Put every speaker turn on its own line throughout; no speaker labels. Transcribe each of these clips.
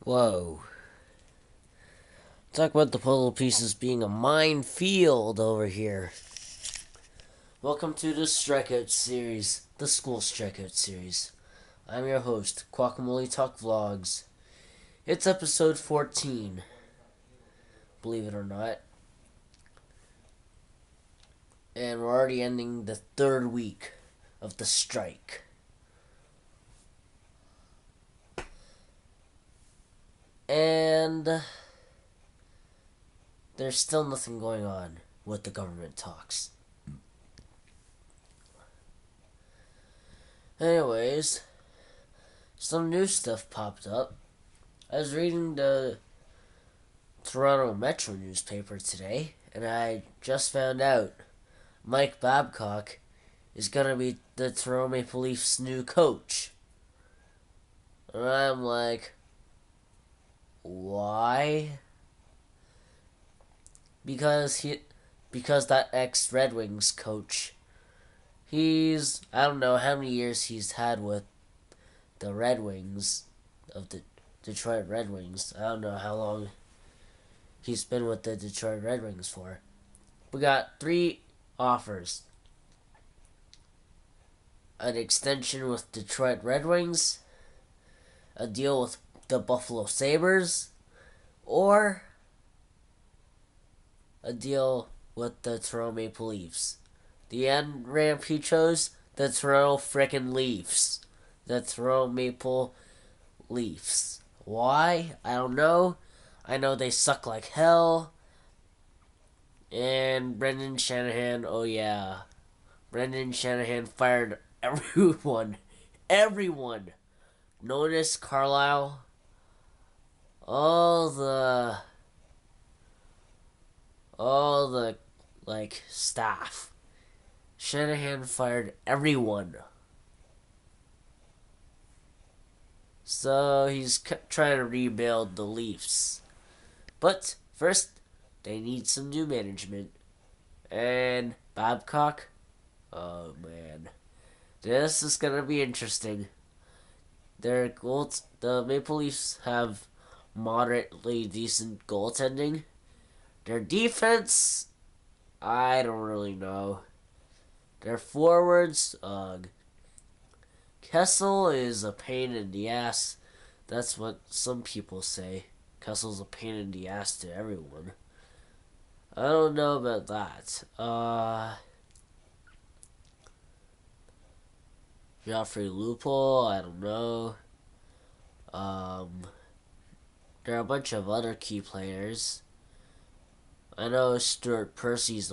Whoa. Talk about the puzzle pieces being a minefield over here. Welcome to the Strikeout Series, the school Strikeout Series. I'm your host, KwokamoleTalk Vlogs. It's episode 14, believe it or not. And we're already ending the third week of the strike. And there's still nothing going on with the government talks. Anyways, some new stuff popped up. I was reading the Toronto Metro newspaper today, and I just found out Mike Babcock is going to be the Toronto Maple Leafs' new coach. And I'm like, why? Because that ex-Red Wings coach, I don't know how many years he's had with the Red Wings of the Detroit Red Wings. I don't know how long he's been with the Detroit Red Wings for. We got 3 offers. An extension with Detroit Red Wings, a deal with the Buffalo Sabres, or a deal with the Toronto Maple Leafs. The end ramp he chose, the Toronto frickin' Leafs. The Toronto Maple Leafs. Why? I don't know. I know they suck like hell. And Brendan Shanahan, oh yeah. Brendan Shanahan fired everyone. Everyone. Notice Carlisle. All the staff. Shanahan fired everyone. So he's trying to rebuild the Leafs. But first, they need some new management. And Babcock, oh man, this is gonna be interesting. The Maple Leafs have moderately decent goaltending. Their defense, I don't really know. Their forwards, Kessel is a pain in the ass. That's what some people say. Kessel's a pain in the ass to everyone. I don't know about that. Joffrey Lupul, I don't know. There are a bunch of other key players. I know Stuart Percy's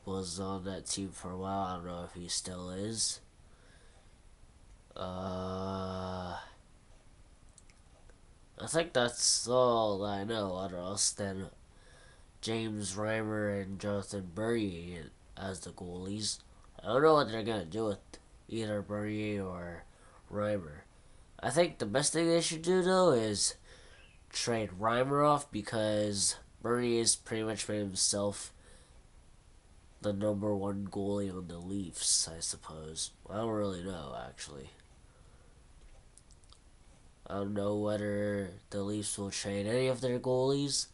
was on that team for a while. I don't know if he still is. I think that's all I know, other else than James Reimer and Jonathan Bernier as the goalies. I don't know what they're gonna do with either Bernier or Reimer. I think the best thing they should do though is trade Reimer off, because Bernier's pretty much made himself the number 1 goalie on the Leafs, I suppose. I don't really know, actually. I don't know whether the Leafs will trade any of their goalies.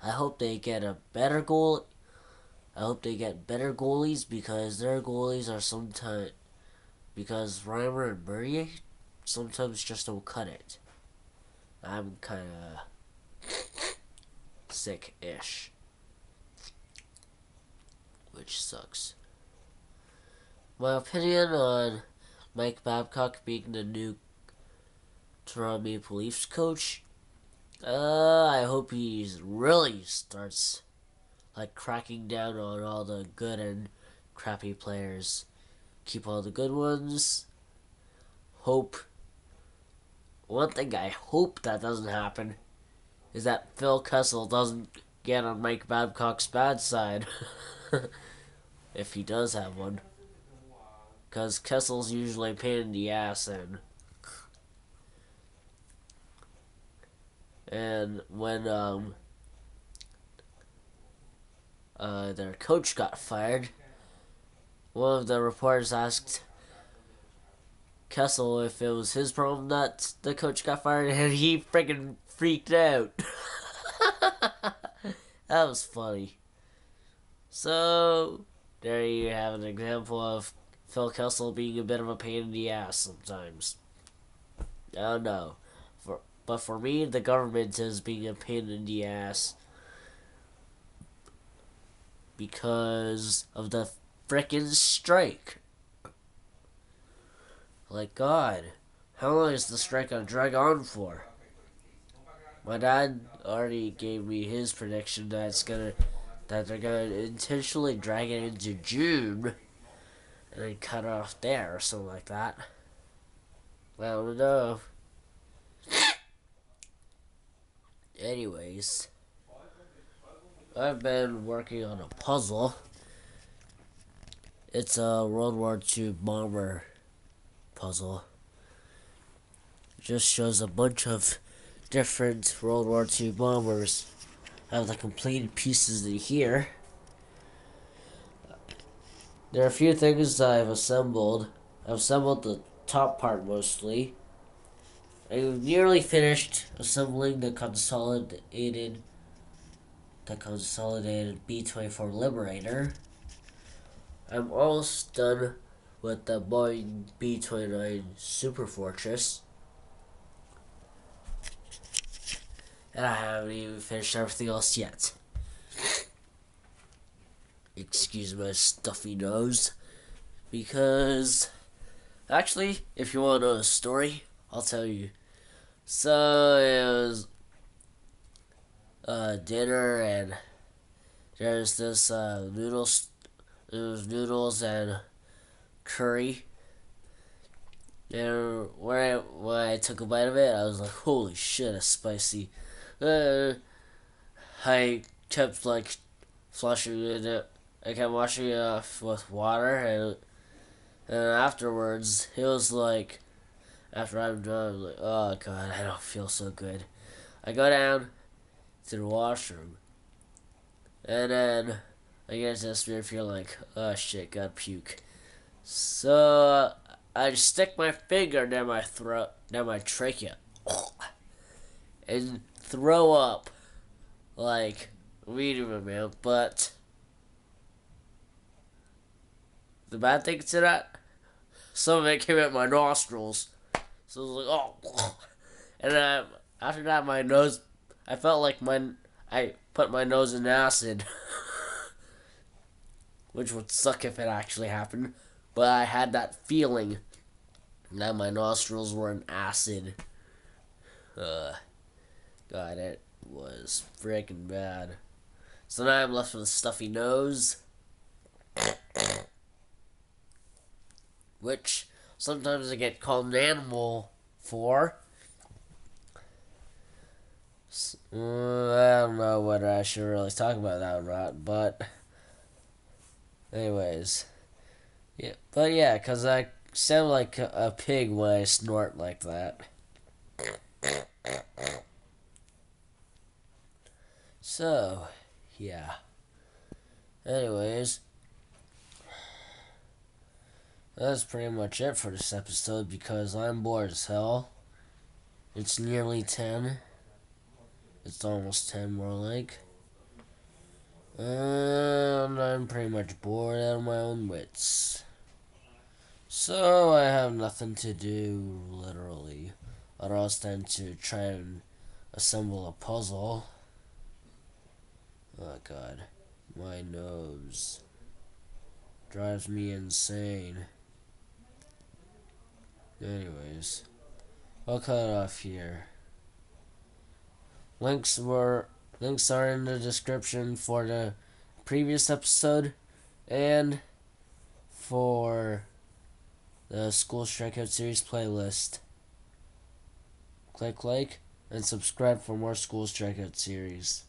I hope they get a better goal. I hope they get better goalies, because their goalies are because Reimer and Bernier sometimes just don't cut it. I'm kind of sick-ish, which sucks. My opinion on Mike Babcock being the new Toronto Maple Leafs coach, I hope he really starts cracking down on all the good and crappy players. Keep all the good ones. One thing I hope that doesn't happen is that Phil Kessel doesn't get on Mike Babcock's bad side. If he does have one. Because Kessel's usually a pain in the ass, and when their coach got fired, one of the reporters asked Kessel if it was his problem that the coach got fired, and he freaking freaked out. That was funny. So, there you have an example of Phil Kessel being a bit of a pain in the ass sometimes. I don't know. But for me, the government is being a pain in the ass because of the frickin' strike. Like, God, how long is the strike gonna drag on for? My dad already gave me his prediction that they're gonna intentionally drag it into June and then cut it off there or something like that. I don't know. Anyways, I've been working on a puzzle. It's a World War II bomber puzzle. It just shows a bunch of different World War II bombers. I have the completed pieces in here. There are a few things that I've assembled. I've assembled the top part mostly. I've nearly finished assembling the consolidated B-24 Liberator. I'm almost done with the Boeing B-29 Super Fortress. And I haven't even finished everything else yet. Excuse my stuffy nose. Because, actually, if you want to know a story, I'll tell you. So, it was dinner, and there's this noodles. It was noodles and curry. And when I took a bite of it, I was like, holy shit, it's spicy. I kept like flushing it. I kept washing it off with water, and afterwards, it was like, after I'm done, I'm like, oh god, I don't feel so good. I go down to the washroom, and then I get this weird feeling like, oh shit, gotta puke. So I just stick my finger down my throat, down my trachea, and throw up like medium amount. But the bad thing to that, some of it came out my nostrils. So it was like, oh, and after that, my nose, I felt like I put my nose in acid, which would suck if it actually happened. But I had that feeling that my nostrils were in acid. God, it was freaking bad. So now I'm left with a stuffy nose, which sometimes I get called an animal for. I don't know whether I should really talk about that or not, but anyways. Yeah, but yeah, because I sound like a pig when I snort like that. So, yeah. Anyways, that's pretty much it for this episode because I'm bored as hell. It's nearly 10. It's almost 10 more like. And I'm pretty much bored out of my own wits. So I have nothing to do, literally, other than to try and assemble a puzzle. Oh god, my nose drives me insane. Anyways, I'll cut it off here. Links are in the description for the previous episode and for the School Strikeout Series playlist. Click like and subscribe for more School Strikeout Series.